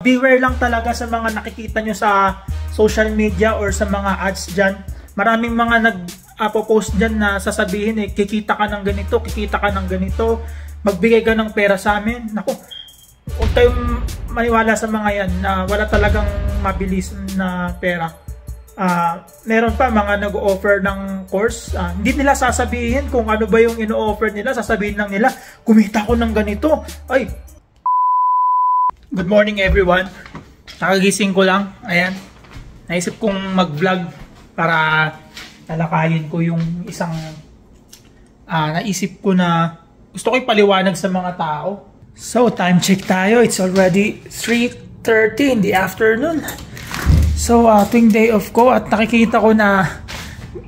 beware lang talaga sa mga nakikita nyo sa social media or sa mga ads dyan. Maraming mga nag-post dyan na sasabihin kikita ka ng ganito, kikita ka ng ganito, magbigay ka ng pera sa amin. Naku, huwag kayong maniwala sa mga yan na wala talagang mabilis na pera. Meron pa mga nag-offer ng course, hindi nila sasabihin kung ano ba yung ino-offer nila, sasabihin lang nila, kumita ko ng ganito. Ay, good morning everyone. Nakagising ko lang, ayan. Naisip kong mag-vlog para talakayin ko yung isang naisip ko na gusto ko ipaliwanag sa mga tao. So, time check tayo. It's already 3:30 in the afternoon. So, tuwing day off ko at nakikita ko na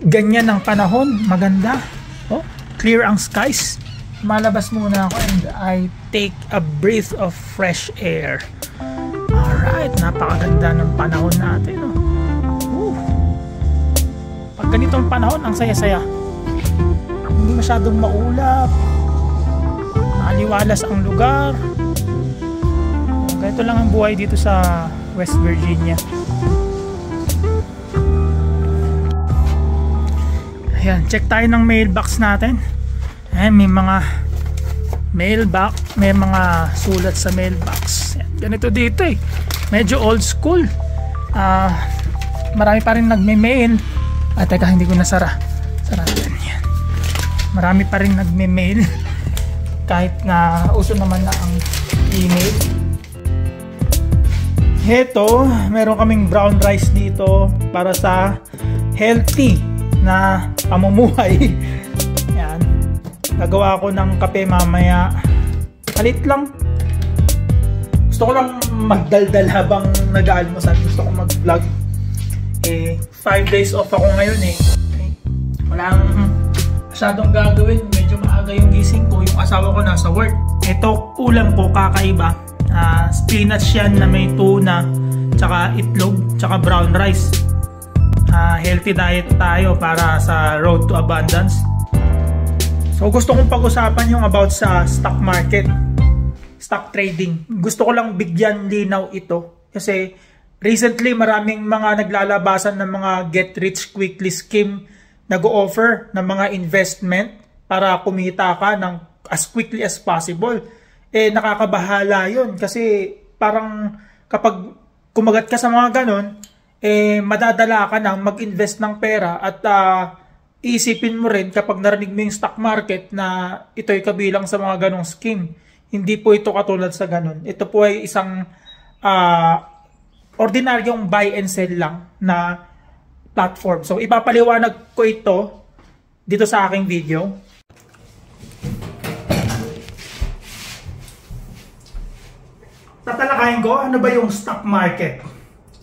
ganyan ang panahon. Maganda. Oh, clear ang skies. Malabas muna ako and I take a breath of fresh air. Alright, napakaganda ng panahon natin. Oh. Pag ganitong panahon, ang saya-saya. Hindi masyadong maulap. Maliwalas ang lugar. Ganito lang ang buhay dito sa West Virginia. Ayan, check tayo ng mailbox natin. Ayan, may mga mailbox, may mga sulat sa mailbox. Ayan, ganito dito medyo old school. Marami pa rin nagme-mail. Teka, hindi ko nasara. Saratan yan. Marami pa rin nagme-mail. Kahit na uso naman na ang email. Heto, meron kaming brown rice dito para sa healthy na pamumuhay. Yan. Nagawa ko ng kape mamaya. Palit lang. Gusto ko lang magdaldal habang nag-aalmusal. Gusto ko mag-vlog. 5 days off ako ngayon Walang masyadong gagawin. Medyo maaga yung gising ko. Yung asawa ko nasa work. Ito, ulam ko kakaiba. Spinach yan na may tuna, tsaka itlog, tsaka brown rice. Healthy diet tayo para sa road to abundance. So gusto kong pag-usapan yung about sa stock market, stock trading. Gusto ko lang bigyan linaw ito kasi recently maraming mga naglalabasan ng mga get rich quickly scheme, nag-o-offer ng mga investment para kumita ka ng as quickly as possible. Nakakabahala yun kasi parang kapag kumagat ka sa mga ganon, madadala ka ng mag-invest ng pera at iisipin mo rin kapag narinig mo yung stock market na ito'y kabilang sa mga ganong scheme. Hindi po ito katulad sa ganon. Ito po ay isang ordinaryong buy and sell lang na platform. So ipapaliwanag ko ito dito sa aking video. Tatalakayin ko ano ba yung stock market.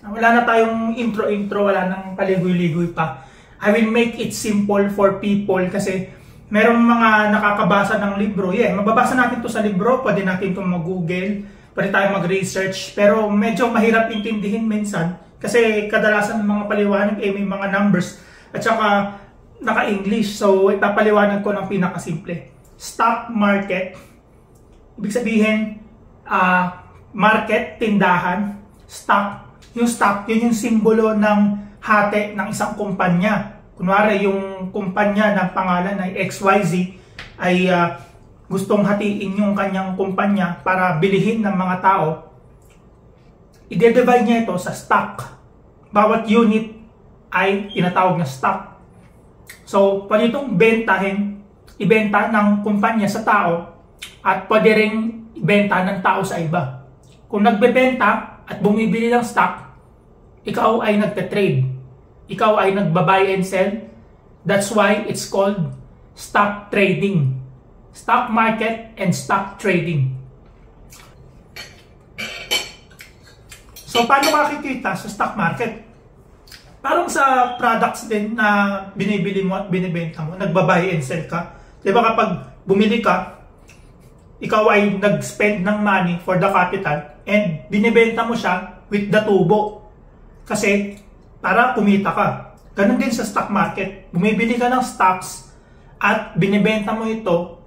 Wala na tayong intro, wala nang paligoy-ligoy pa. I will make it simple for people kasi merong mga nakakabasa ng libro. Mababasa natin to sa libro, pwede natin itong mag-google, pwede tayo mag-research, pero medyo mahirap intindihin minsan kasi kadalasan ng mga paliwanag may mga numbers at saka naka-English. So ipapaliwanag ko ng pinakasimple. Stock market, ibig sabihin, market, tindahan, stock. Yung stock, yun yung simbolo ng hati ng isang kumpanya. Kunwari, yung kumpanya ng pangalan ay XYZ ay gustong hatiin yung kanyang kumpanya para bilihin ng mga tao. I-divide niya ito sa stock. Bawat unit ay tinatawag na stock. So, pwede itong ibenta ng kumpanya sa tao at pwede rin ibenta ng tao sa iba. Kung nagbebenta at bumibili ng stock, ikaw ay nagte-trade. Ikaw ay nagba-buy and sell. That's why it's called stock trading. Stock market and stock trading. So, paano makikita sa stock market? Parang sa products din na binibili mo at binibenta mo, nagba-buy and sell ka. Diba kapag bumili ka, ikaw ay nag-spend ng money for the capital and binibenta mo siya with the tubo. Kasi para kumita ka. Ganun din sa stock market. Bumibili ka ng stocks at binibenta mo ito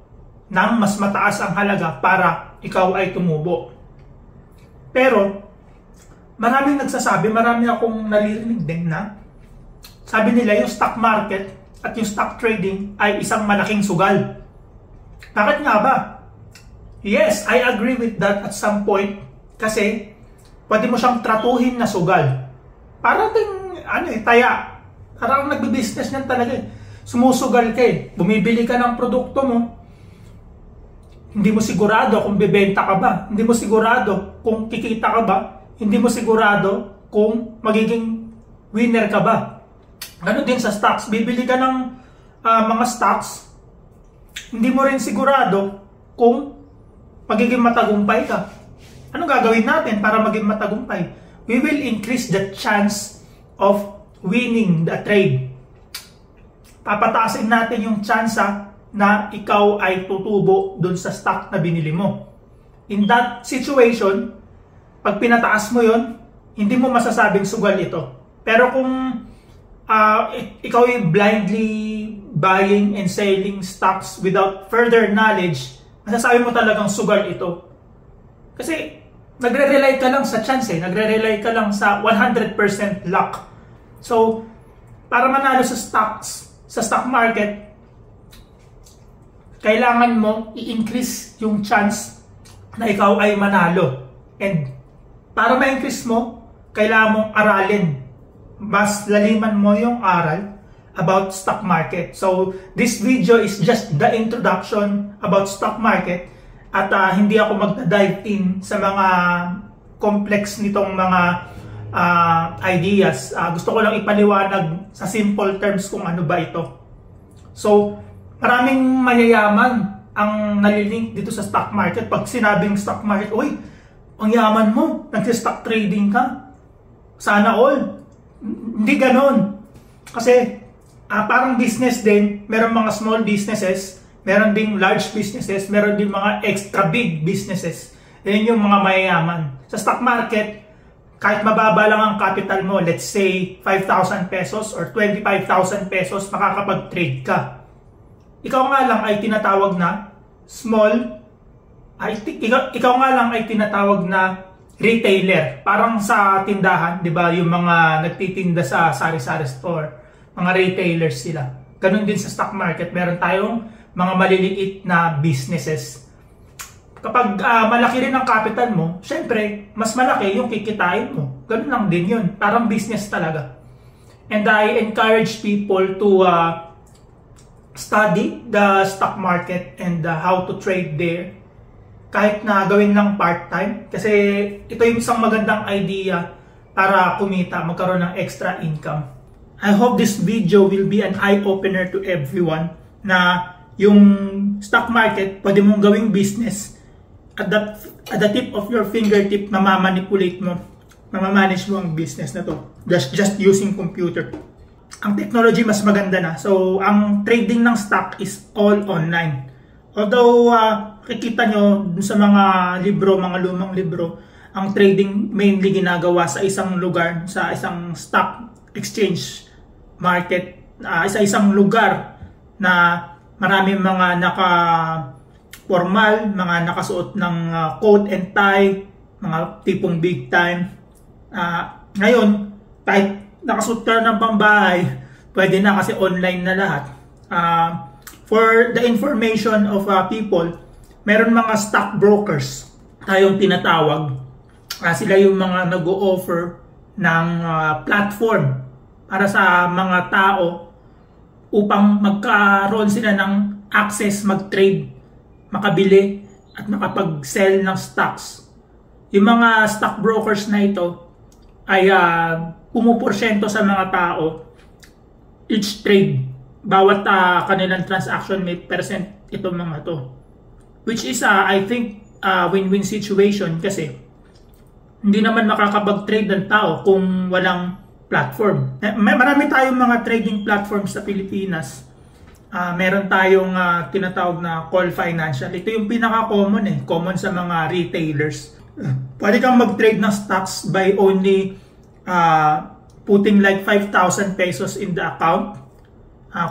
ng mas mataas ang halaga para ikaw ay tumubo. Pero maraming nagsasabi, marami akong naririnig din na sabi nila yung stock market at yung stock trading ay isang malaking sugal. Bakit nga ba? Yes, I agree with that at some point kasi pwede mo siyang tratuhin na sugal. Parang taya. Parang nagbi-business niyan talaga eh. Sumusugal ka eh. Bumibili ka ng produkto mo. Hindi mo sigurado kung bebenta ka ba. Hindi mo sigurado kung kikita ka ba. Hindi mo sigurado kung magiging winner ka ba. Ganun din sa stocks. Bibili ka ng mga stocks. Hindi mo rin sigurado kung magiging matagumpay ka. Ano gagawin natin para maging matagumpay? We will increase the chance of winning the trade. Papataasin natin yung tsansa na ikaw ay tutubo dun sa stock na binili mo. In that situation, pag pinataas mo yon, hindi mo masasabing sugal ito. Pero kung ikaw ay blindly buying and selling stocks without further knowledge, masasabi mo talagang sugal ito. Kasi nagre-rely ka lang sa chance eh. Nagre-rely ka lang sa 100% luck. So, para manalo sa stocks, sa stock market, kailangan mo i-increase yung chance na ikaw ay manalo. And para ma-increase mo, kailangan mong aralin. Mas laliman mo yung aral about stock market. So, this video is just the introduction about stock market at hindi ako magda-dive in sa mga complex nitong mga ideas. Gusto ko lang ipaliwanag sa simple terms kung ano ba ito. So, maraming mayayaman ang nalilink dito sa stock market. Pag sinabing stock market, uy, ang yaman mo, nag-stock trading ka. Sana all. Hindi ganon. Kasi parang business din, meron mga small businesses, meron ding large businesses, meron ding mga extra big businesses. Yan yung mga mayayaman. Sa stock market, kahit mababa lang ang capital mo, let's say 5,000 pesos or 25,000 pesos, makakapag-trade ka. Ikaw nga lang ay tinatawag na small, ikaw nga lang ay tinatawag na retailer. Parang sa tindahan, di ba, yung mga nagtitinda sa sari-sari store, mga retailers sila. Ganun din sa stock market, meron tayong mga maliliit na businesses. Kapag malaki rin ang capital mo, syempre, mas malaki yung kikitain mo. Ganun lang din yun. Parang business talaga. And I encourage people to study the stock market and how to trade there. Kahit na gawin lang part-time. Kasi ito yung isang magandang idea para kumita, magkaroon ng extra income. I hope this video will be an eye-opener to everyone na yung stock market, pwede mong gawing business at the tip of your fingertip na mamanipulate mo, mamamanage mo ang business na to. Just using computer. Ang technology mas maganda na. So, ang trading ng stock is all online. Although, kikita nyo sa mga libro, mga lumang libro, ang trading mainly ginagawa sa isang lugar, sa isang stock exchange market, sa isang lugar na maraming mga naka-formal, mga nakasuot ng coat and tie, mga tipong big time. Ngayon, kahit nakasuot ka ng pambahay, pwede na kasi online na lahat. For the information of people, meron mga stock brokers tayong tinatawag. Sila yung mga nag-o-offer ng platform para sa mga tao upang magkaroon sila ng access mag-trade, makabili at makapag-sell ng stocks. Yung mga stock brokers na ito ay pumuporsyento sa mga tao each trade. Bawat kanilang transaction may percent itong mga to. Which is I think win-win situation kasi hindi naman makakapag-trade ng tao kung walang platform. Marami tayong mga trading platforms sa Pilipinas. Meron tayong tinatawag na Call Financial. Ito yung pinaka-common common sa mga retailers. Pwede kang mag-trade ng stocks by only putting like 5,000 pesos in the account.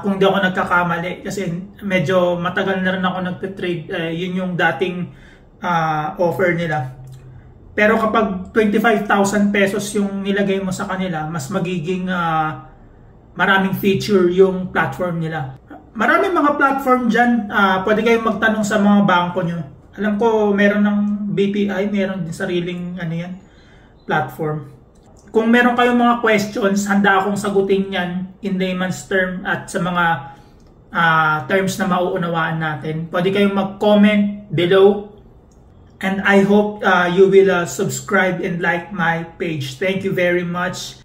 Kung di ako nagkakamali kasi medyo matagal na rin ako nagte-trade, yun yung dating offer nila. Pero kapag 25,000 pesos yung nilagay mo sa kanila, mas magiging maraming feature yung platform nila. Maraming mga platform dyan, pwede kayong magtanong sa mga bangko nyo. Alam ko meron ng BPI, meron din sariling platform. Kung meron kayong mga questions, handa akong sagutin yan in layman's term at sa mga terms na mauunawaan natin. Pwede kayong mag-comment below. And I hope you will subscribe and like my page. Thank you very much.